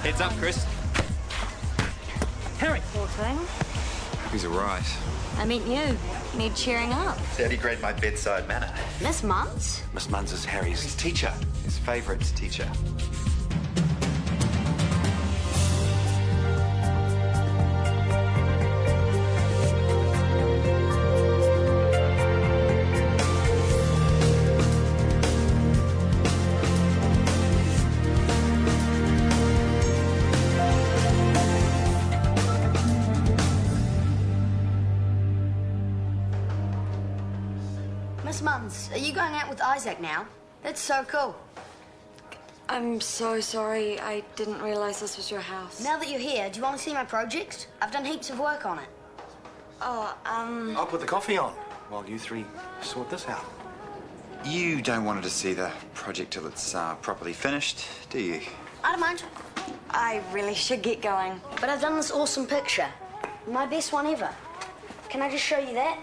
Heads up, Chris. Harry. Poor thing. He's all right. I meet you. Need cheering up. How do you grade my bedside manner? Miss Muntz? Miss Munns is Harry's teacher, his favourite teacher. Miss Muntz, are you going out with Isaac now? That's so cool. I'm so sorry. I didn't realise this was your house. Now that you're here, do you want to see my project? I've done heaps of work on it. Oh, I'll put the coffee on while you three sort this out. You don't want her to see the project till it's properly finished, do you? I don't mind. I really should get going. But I've done this awesome picture. My best one ever. Can I just show you that?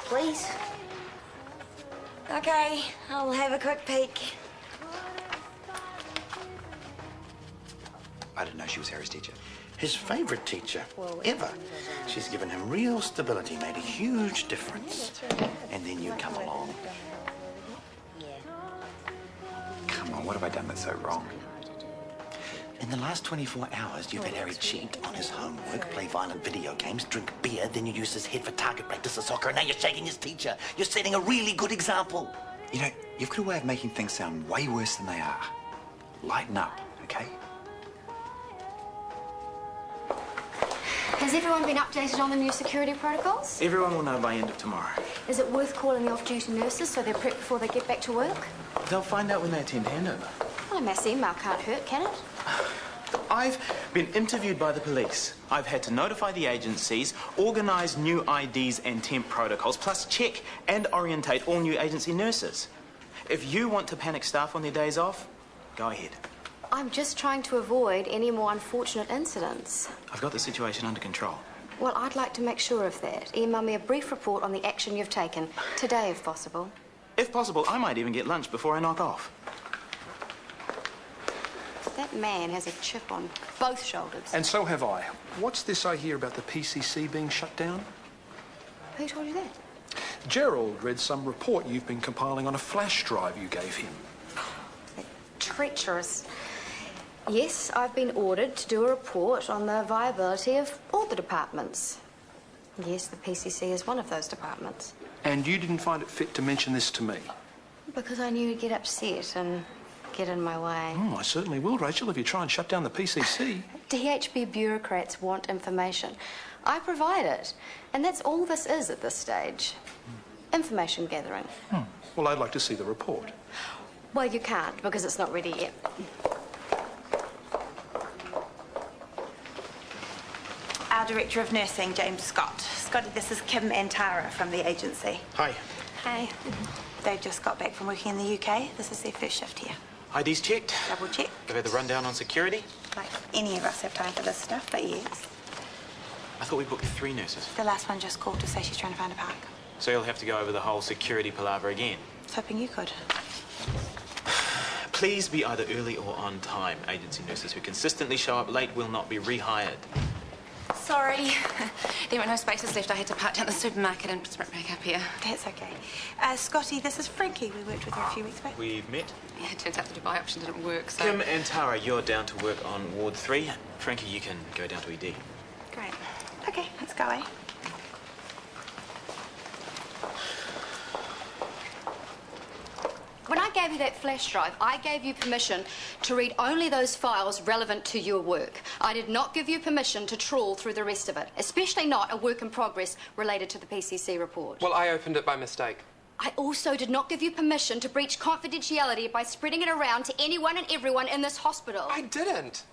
Please? Okay, I'll have a quick peek. I didn't know she was Harry's teacher. His favourite teacher, ever. She's given him real stability, made a huge difference. And then you come along. Come on, what have I done that's so wrong? In the last 24 hours, you've had Harry cheat on his homework, play violent video games, drink beer, then you use his head for target practice of soccer, and now you're shaking his teacher. You're setting a really good example. You know, you've got a way of making things sound way worse than they are. Lighten up, okay? Has everyone been updated on the new security protocols? Everyone will know by end of tomorrow. Is it worth calling the off-duty nurses so they're prepped before they get back to work? They'll find out when they attend handover. Well, a mass email can't hurt, can it? I've been interviewed by the police. I've had to notify the agencies, organise new IDs and temp protocols, plus check and orientate all new agency nurses. If you want to panic staff on their days off, go ahead. I'm just trying to avoid any more unfortunate incidents. I've got the situation under control. Well, I'd like to make sure of that. Email me a brief report on the action you've taken, today if possible. If possible, I might even get lunch before I knock off. That man has a chip on both shoulders. And so have I. What's this I hear about the PCC being shut down? Who told you that? Gerald read some report you've been compiling on a flash drive you gave him. Treacherous. Yes, I've been ordered to do a report on the viability of all the departments. Yes, the PCC is one of those departments. And you didn't find it fit to mention this to me? Because I knew you'd get upset and get in my way. Oh, I certainly will, Rachel, if you try and shut down the PCC. DHB bureaucrats want information. I provide it. And that's all this is at this stage. Information gathering. Well, I'd like to see the report. Well, you can't, because it's not ready yet. Our Director of Nursing, James Scott. Scotty, this is Kim and Tara from the agency. Hi. Hi. They've just got back from working in the UK. This is their first shift here. IDs checked. Double check. They've had the rundown on security. Like any of us have time for this stuff, but yes. I thought we booked 3 nurses. The last one just called to say she's trying to find a park. So you'll have to go over the whole security palaver again. I was hoping you could. Please be either early or on time. Agency nurses who consistently show up late will not be rehired. Sorry. There were no spaces left. I had to park down the supermarket and sprint back up here. That's okay. Scotty, this is Frankie. We worked with her a few weeks back. We've met. Yeah, it turns out the Dubai option didn't work, so... Kim and Tara, you're down to work on Ward 3. Frankie, you can go down to ED. Great. Okay, let's go, eh? When I gave you that flash drive, I gave you permission to read only those files relevant to your work. I did not give you permission to trawl through the rest of it, especially not a work in progress related to the PCC report. Well, I opened it by mistake. I also did not give you permission to breach confidentiality by spreading it around to anyone and everyone in this hospital. I didn't.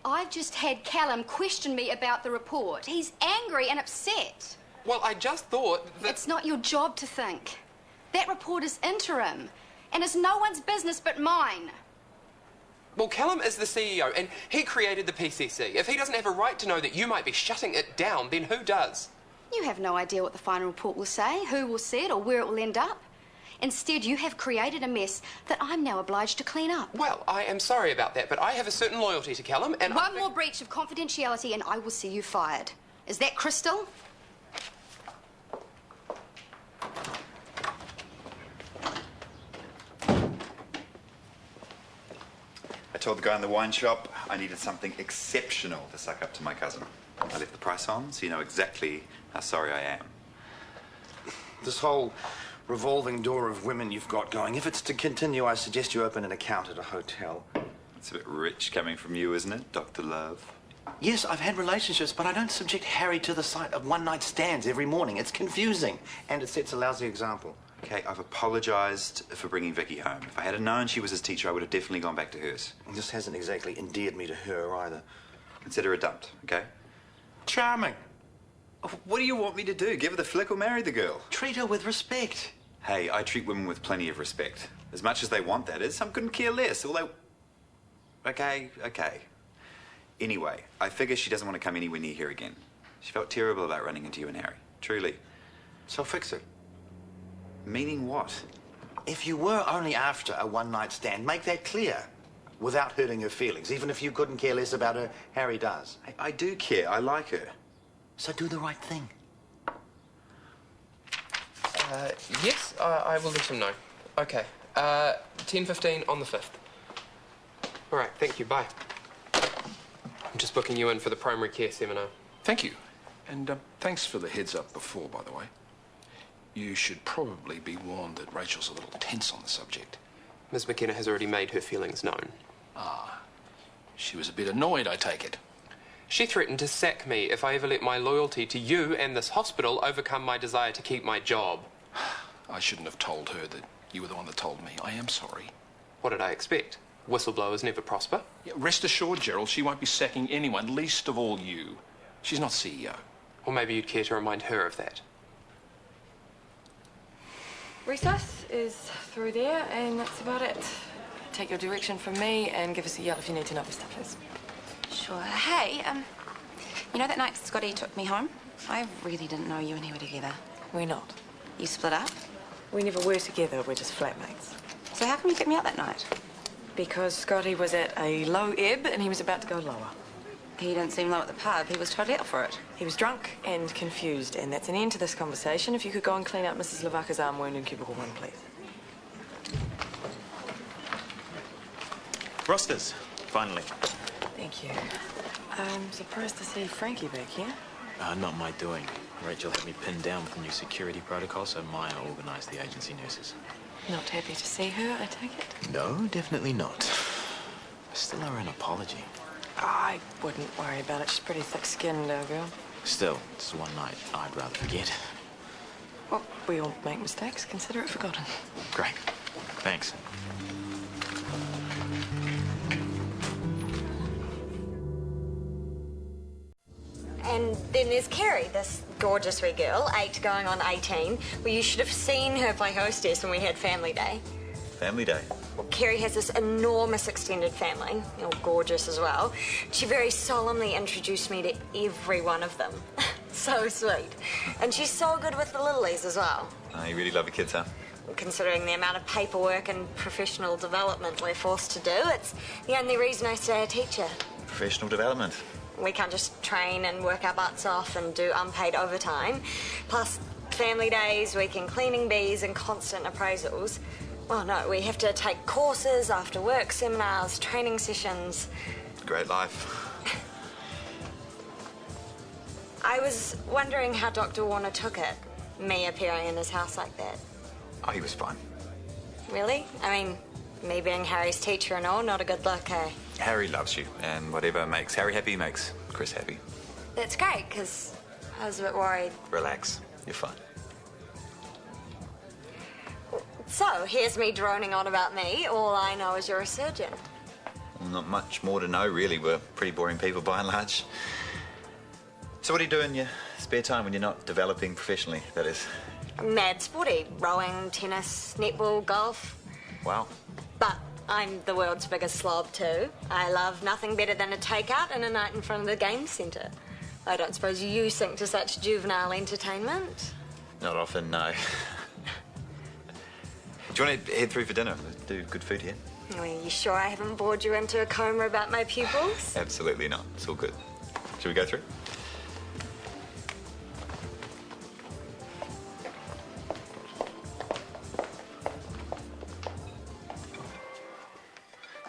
I've just had Callum question me about the report. He's angry and upset. Well, I just thought that... It's not your job to think. That report is interim. And it's no one's business but mine. Well, Callum is the CEO, and he created the PCC. If he doesn't have a right to know that you might be shutting it down, then who does? You have no idea what the final report will say, who will see it, or where it will end up. Instead, you have created a mess that I'm now obliged to clean up. Well, I am sorry about that, but I have a certain loyalty to Callum, and One more breach of confidentiality and I will see you fired. Is that crystal? I told the guy in the wine shop I needed something exceptional to suck up to my cousin. I left the price on, so you know exactly how sorry I am. This whole revolving door of women you've got going, if it's to continue, I suggest you open an account at a hotel. It's a bit rich coming from you, isn't it, Dr. Love? Yes, I've had relationships, but I don't subject Harry to the sight of one-night stands every morning. It's confusing, and it sets a lousy example. Okay, I've apologised for bringing Vicky home. If I had known she was his teacher, I would have definitely gone back to hers. This hasn't exactly endeared me to her either. Consider her dumped, okay? Charming. What do you want me to do? Give her the flick or marry the girl? Treat her with respect. Hey, I treat women with plenty of respect. As much as they want, that is. Some couldn't care less, although... Okay. Anyway, I figure she doesn't want to come anywhere near here again. She felt terrible about running into you and Harry. Truly. So fix it. Meaning what? If you were only after a one-night stand, make that clear. Without hurting her feelings. Even if you couldn't care less about her, Harry does. I do care. I like her. So do the right thing. Yes, I will let him know. Okay. 10:15 on the 5th. All right, thank you. Bye. I'm just booking you in for the primary care seminar. Thank you. And thanks for the heads up before, by the way. You should probably be warned that Rachel's a little tense on the subject. Ms. McKenna has already made her feelings known. Ah. She was a bit annoyed, I take it. She threatened to sack me if I ever let my loyalty to you and this hospital overcome my desire to keep my job. I shouldn't have told her that you were the one that told me. I am sorry. What did I expect? Whistleblowers never prosper. Yeah, rest assured, Gerald, she won't be sacking anyone, least of all you. She's not CEO. Or maybe you'd care to remind her of that. Recess is through there, and that's about it. Take your direction from me and give us a yell if you need to know where stuff is. Sure. Hey, you know that night Scotty took me home? I really didn't know you and he were together. We're not. You split up? We never were together, we're just flatmates. So how come you picked me up that night? Because Scotty was at a low ebb and he was about to go lower. He didn't seem low at the pub. He was totally up for it. He was drunk and confused, and that's an end to this conversation. If you could go and clean up Mrs. Lavaca's arm wound in cubicle 1, please. Rosters, finally. Thank you. I'm surprised to see Frankie back here. Not my doing. Rachel had me pinned down with the new security protocol, so Maya organised the agency nurses. Not happy to see her, I take it? No, definitely not. I still owe her an apology. I wouldn't worry about it. She's pretty thick-skinned, our girl. Still, it's one night I'd rather forget. Well, we all make mistakes. Consider it forgotten. Great. Thanks. And then there's Kerry, this gorgeous wee girl, 8 going on 18. Well, you should have seen her play hostess when we had family day. Family day. Well, Kerry has this enormous extended family, all gorgeous as well. She very solemnly introduced me to every one of them. So sweet. And she's so good with the littlies as well. Oh, you really love the kids, huh? Considering the amount of paperwork and professional development we're forced to do, it's the only reason I stay a teacher. Professional development. We can't just train and work our butts off and do unpaid overtime. Plus, family days, weekend cleaning bees, and constant appraisals. Well, no, we have to take courses, after work seminars, training sessions. Great life. I was wondering how Dr. Warner took it, me appearing in his house like that. Oh, he was fine. Really? I mean, me being Harry's teacher and all, not a good look, eh? Harry loves you, and whatever makes Harry happy makes Chris happy. That's great, because I was a bit worried. Relax. You're fine. So, here's me droning on about me. All I know is you're a surgeon. Well, not much more to know, really. We're pretty boring people by and large. So what do you do in your spare time when you're not developing professionally, that is? Mad sporty. Rowing, tennis, netball, golf. Wow. But I'm the world's biggest slob too. I love nothing better than a takeout and a night in front of the game centre. I don't suppose you sink to such juvenile entertainment? Not often, no. Do you want to head through for dinner? They do good food here. Are you sure I haven't bored you into a coma about my pupils? Absolutely not. It's all good. Should we go through?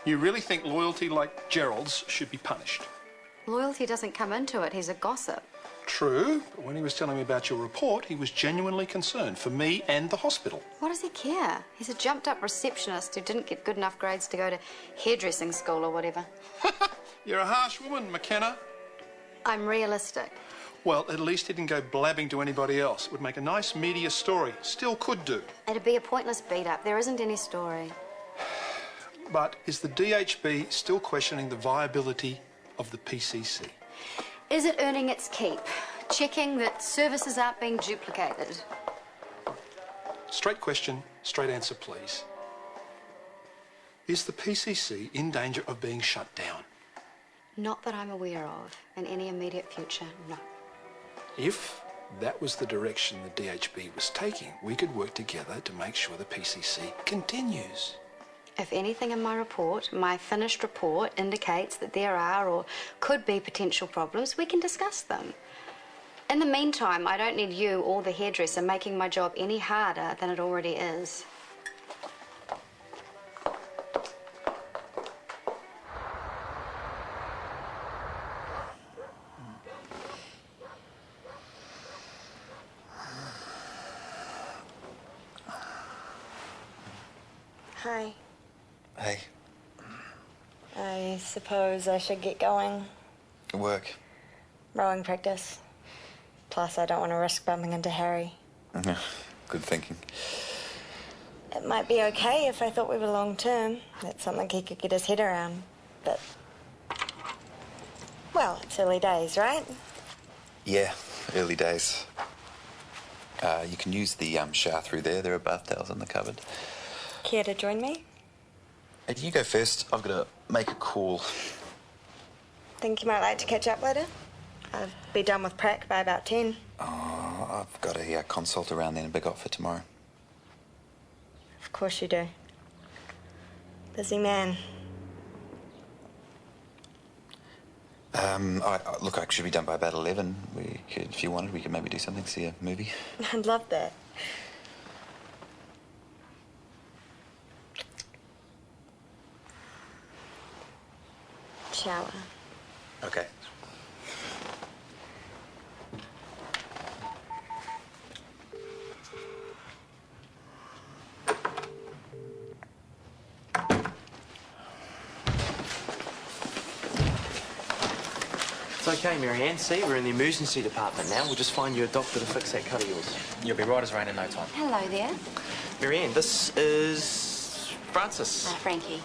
You really think loyalty like Gerald's should be punished? Loyalty doesn't come into it. He's a gossip. True, but when he was telling me about your report, he was genuinely concerned for me and the hospital. What does he care? He's a jumped-up receptionist who didn't get good enough grades to go to hairdressing school or whatever. You're a harsh woman, McKenna. I'm realistic. Well, at least he didn't go blabbing to anybody else. It would make a nice media story. Still could do. It'd be a pointless beat-up. There isn't any story. But is the DHB still questioning the viability of the PCC? Is it earning its keep? Checking that services aren't being duplicated? Straight question, straight answer, please. Is the PCC in danger of being shut down? Not that I'm aware of. In any immediate future, no. If that was the direction the DHB was taking, we could work together to make sure the PCC continues. If anything in my report, my finished report, indicates that there are or could be potential problems, we can discuss them. In the meantime, I don't need you or the hairdresser making my job any harder than it already is. Hi. Hey. I suppose I should get going. Work. Rowing practice. Plus, I don't want to risk bumping into Harry. Yeah, good thinking. It might be okay if I thought we were long-term. That's something he could get his head around. But, well, it's early days, right? Yeah, early days. You can use the shower through there. There are bath towels in the cupboard. Care to join me? Hey, you go first. I've got to make a call. Think you might like to catch up later? I'll be done with prac by about 10. Oh, I've got a consult around then, big op for tomorrow. Of course you do. Busy man. Look, I should be done by about 11. We could, if you wanted, we could maybe do something, see a movie. I'd love that. Shower. Okay. It's okay, Marianne. See, we're in the emergency department now. We'll just find you a doctor to fix that cut of yours. You'll be right as rain in no time. Hello there. Marianne, this is Francis. Frankie.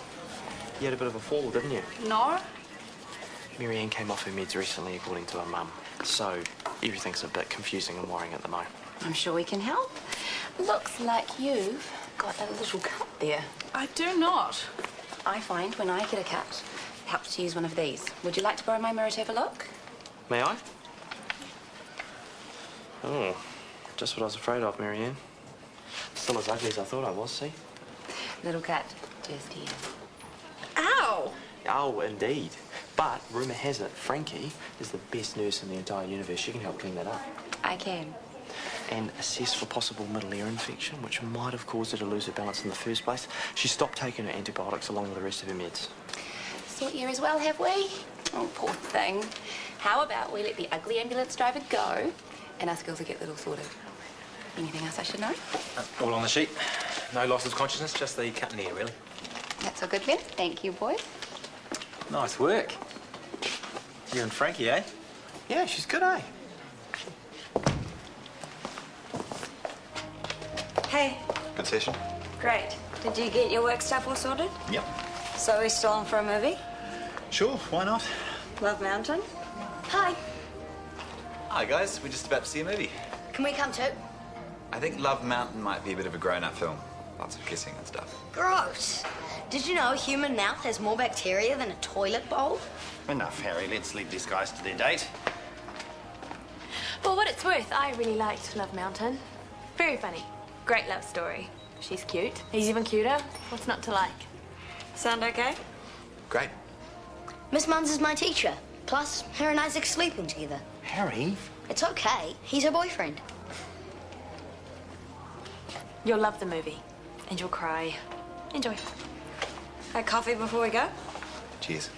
You had a bit of a fall, didn't you? No. Marianne came off her meds recently, according to her mum. So everything's a bit confusing and worrying at the moment. I'm sure we can help. Looks like you've got a little cut there. I do not. I find when I get a cut, it helps to use one of these. Would you like to borrow my mirror to have a look? May I? Oh, just what I was afraid of, Marianne. Still as ugly as I thought I was, see? Little cut, just here. Ow! Oh, indeed. But rumour has it, Frankie is the best nurse in the entire universe. She can help clean that up. I can. And assess for possible middle ear infection, which might have caused her to lose her balance in the first place. She stopped taking her antibiotics along with the rest of her meds. Sort ear as well, have we? Oh, poor thing. How about we let the ugly ambulance driver go and us girls will get little sorted. Anything else I should know? All on the sheet. No loss of consciousness, just the cut in the ear, really. That's all good then. Thank you, boys. Nice work. You and Frankie, eh? Yeah, she's good, eh? Hey. Good session. Great. Did you get your work stuff all sorted? Yep. So we're still on for a movie? Sure, why not? Love Mountain? Hi. Hi, guys. We're just about to see a movie. Can we come too? I think Love Mountain might be a bit of a grown-up film. Lots of kissing and stuff. Gross. Did you know a human mouth has more bacteria than a toilet bowl? Enough, Harry. Let's leave these guys to their date. For what it's worth, I really liked Love Mountain. Very funny. Great love story. She's cute. He's even cuter. What's not to like? Sound okay? Great. Miss Munns is my teacher. Plus, her and Isaac's sleeping together. Harry? It's okay. He's her boyfriend. You'll love the movie. And you'll cry. Enjoy. A coffee before we go? Cheers.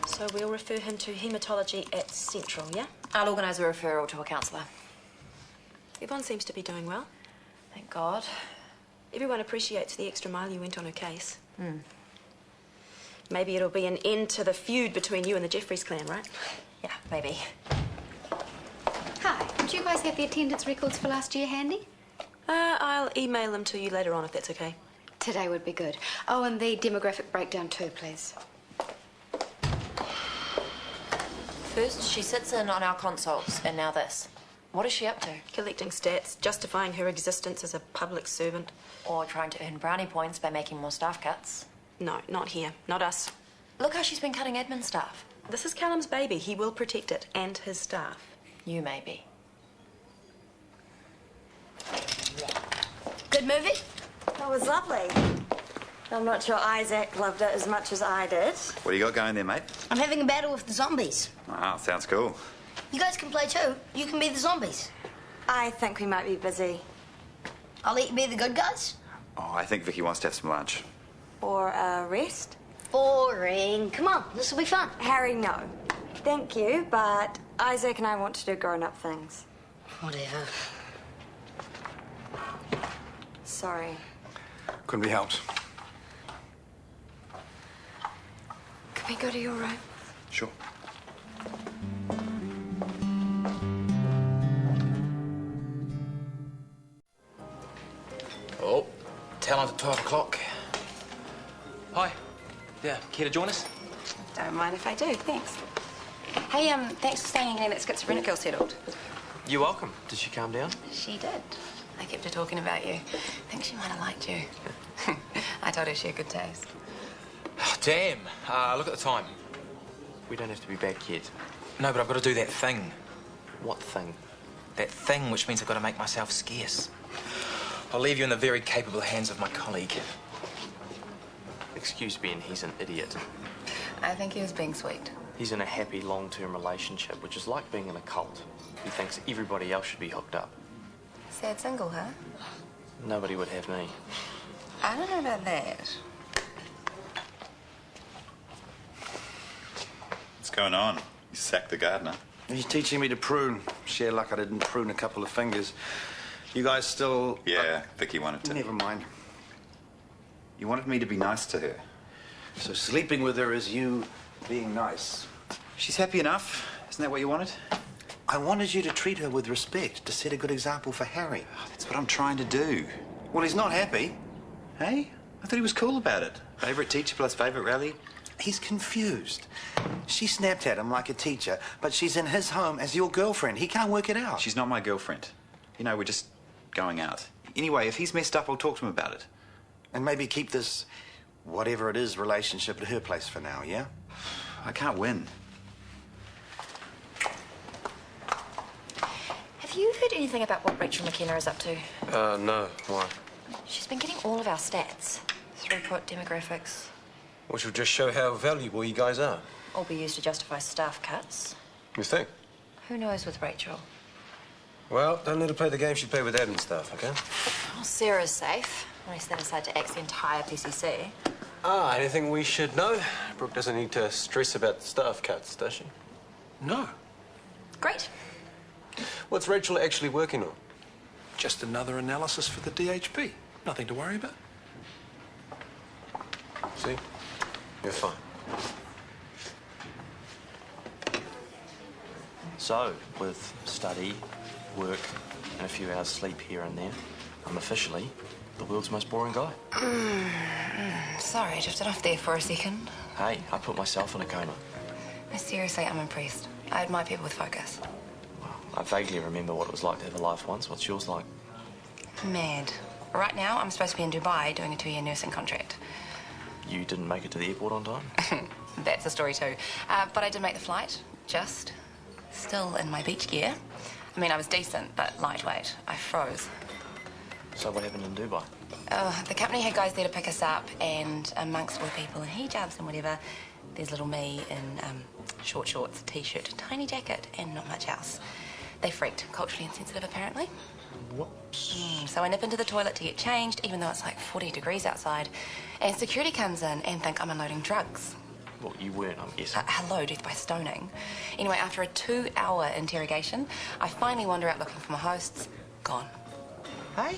So we'll refer him to haematology at Central, yeah? I'll organise a referral to a counsellor. Everyone seems to be doing well. Thank God. Everyone appreciates the extra mile you went on her case. Maybe it'll be an end to the feud between you and the Jeffries clan, right? Yeah, maybe. Hi, do you guys have the attendance records for last year handy? I'll email them to you later on if that's okay. Today would be good. Oh, and the demographic breakdown too, please. First, she sits in on our consults, and now this. What is she up to? Collecting stats, justifying her existence as a public servant. Or trying to earn brownie points by making more staff cuts. No, not here. Not us. Look how she's been cutting admin staff. This is Callum's baby. He will protect it, and his staff. You maybe. Good movie? That was lovely. I'm not sure Isaac loved it as much as I did. What do you got going there, mate? I'm having a battle with the zombies. Ah, sounds cool. You guys can play too. You can be the zombies. I think we might be busy. I'll let you be the good guys. Oh, I think Vicky wants to have some lunch. Or a rest? Boring. Come on, this will be fun. Harry, no. Thank you, but Isaac and I want to do grown-up things. Whatever. Sorry. Couldn't be helped. Can we go to your room? Sure. Oh, talent at 12 o'clock. Hi. Yeah, care to join us? Don't mind if I do, thanks. Hey, thanks for staying and getting that schizophrenic girl settled. You're welcome. Did she calm down? She did. I kept her talking about you. I think she might have liked you. I told her she had good taste. Oh, damn. Look at the time. We don't have to be back yet. No, but I've got to do that thing. What thing? That thing which means I've got to make myself scarce. I'll leave you in the very capable hands of my colleague. Excuse me, and he's an idiot. I think he was being sweet. He's in a happy long-term relationship, which is like being in a cult. He thinks everybody else should be hooked up. Sad single, huh? Nobody would have me. I don't know about that. What's going on? You sacked the gardener. He's teaching me to prune. Sheer luck I didn't prune a couple of fingers. You guys still... Yeah, Vicky wanted to. Never mind. You wanted me to be nice to her. So sleeping with her is you being nice. She's happy enough. Isn't that what you wanted? I wanted you to treat her with respect, to set a good example for Harry. Oh, that's what I'm trying to do. Well, he's not happy. Hey? I thought he was cool about it. Favourite teacher plus favourite rally. He's confused. She snapped at him like a teacher, but she's in his home as your girlfriend. He can't work it out. She's not my girlfriend. You know, we're just going out. Anyway, if he's messed up, I'll talk to him about it. And maybe keep this, whatever it is, relationship at her place for now, yeah? I can't win. Have you heard anything about what Rachel McKenna is up to? No. Why? She's been getting all of our stats. Throughput, demographics. Which will just show how valuable you guys are. All be used to justify staff cuts. You think? Who knows with Rachel? Well, don't let her play the game she played with admin stuff, okay? Well, Sarah's safe. Unless they decide to axe the entire PCC. Ah, anything we should know? Brooke doesn't need to stress about staff cuts, does she? No. Great. What's Rachel actually working on? Just another analysis for the DHB. Nothing to worry about. See? You're fine. So, with study, work, and a few hours sleep here and there, I'm officially the world's most boring guy. Sorry, I drifted off there for a second. Hey, I put myself in a coma. Seriously, I'm impressed. I admire people with focus. I vaguely remember what it was like to have a life once. What's yours like? Mad. Right now, I'm supposed to be in Dubai doing a 2-year nursing contract. You didn't make it to the airport on time? That's a story too. But I did make the flight, just. Still in my beach gear. I mean, I was decent, but lightweight. I froze. So what happened in Dubai? The company had guys there to pick us up, and amongst all the people in hijabs and whatever, there's little me in short shorts, T-shirt, tiny jacket, and not much else. They freaked. Culturally insensitive, apparently. Whoops. So I nip into the toilet to get changed, even though it's like 40 degrees outside, and security comes in and think I'm unloading drugs. Well, you weren't, I'm guessing. Hello, death by stoning. Anyway, after a 2-hour interrogation, I finally wander out looking for my hosts. Gone. Hey?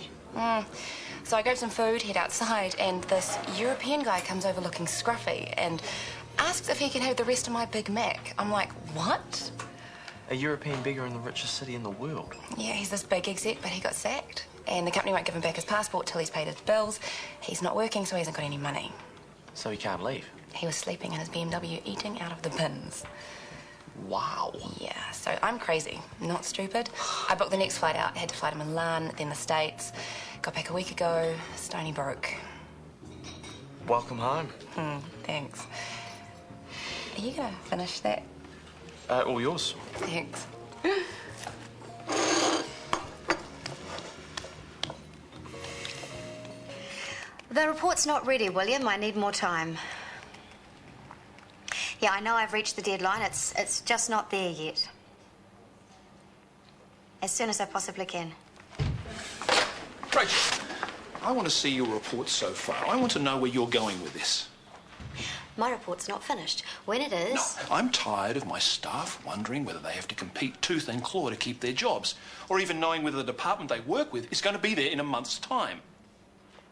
So I grab some food, head outside, and this European guy comes over looking scruffy and asks if he can have the rest of my Big Mac. I'm like, what? A European beggar in the richest city in the world. Yeah, he's this big exec, but he got sacked. And the company won't give him back his passport till he's paid his bills. He's not working, so he hasn't got any money. So he can't leave? He was sleeping in his BMW, eating out of the bins. Wow. Yeah, so I'm crazy, not stupid. I booked the next flight out, had to fly to Milan, then the States. Got back a week ago, stony broke. Welcome home. Thanks. Are you gonna finish that? All yours. Thanks. The report's not ready, William. I need more time. Yeah, I know I've reached the deadline. It's just not there yet. As soon as I possibly can. Rachel, I want to see your report so far. I want to know where you're going with this. My report's not finished. When it is... No, I'm tired of my staff wondering whether they have to compete tooth and claw to keep their jobs, or even knowing whether the department they work with is going to be there in a month's time.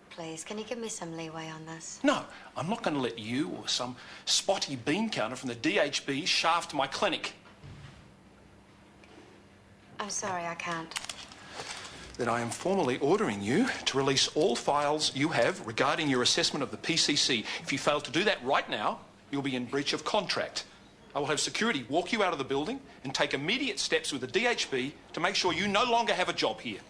Please, can you give me some leeway on this? No, I'm not going to let you or some spotty bean counter from the DHB shaft my clinic. I'm sorry, I can't. Then I am formally ordering you to release all files you have regarding your assessment of the PCC. If you fail to do that right now, you'll be in breach of contract. I will have security walk you out of the building and take immediate steps with the DHB to make sure you no longer have a job here.